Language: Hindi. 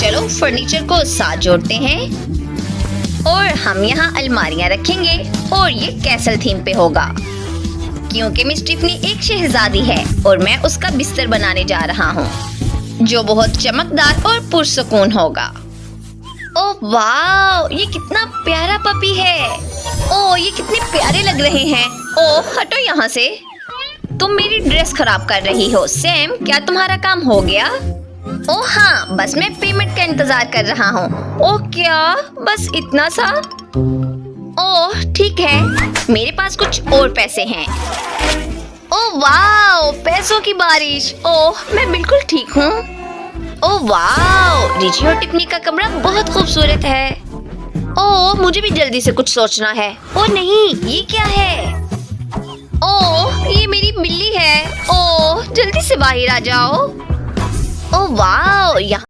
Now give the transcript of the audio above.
चलो फर्नीचर को साथ जोड़ते हैं और हम यहाँ अलमारियाँ रखेंगे और ये कैसल थीम पे होगा क्योंकि मिस टिफनी एक शहजादी है और मैं उसका बिस्तर बनाने जा रहा हूँ जो बहुत चमकदार और पुरसुकून होगा। ओह वाह, ये कितना प्यारा पपी है। ओह ये कितने प्यारे लग रहे हैं। ओह हटो यहाँ से, तुम मेरी ड्रेस खराब कर रही हो। सैम, क्या तुम्हारा काम हो गया? ओह हाँ, बस मैं पेमेंट का इंतजार कर रहा हूँ। ओह क्या, बस इतना सा? ओह ठीक है, मेरे पास कुछ और पैसे हैं। ओह वाह, पैसों की बारिश। ओह मैं बिल्कुल ठीक हूँ। ओह वाह, रिची और टिफनी का कमरा बहुत खूबसूरत है। ओह मुझे भी जल्दी से कुछ सोचना है। ओह नहीं, ये क्या है? ओह ये मेरी बिल्ली है। ओह जल्दी से बाहर आ जाओ। ओह वाह, यहाँ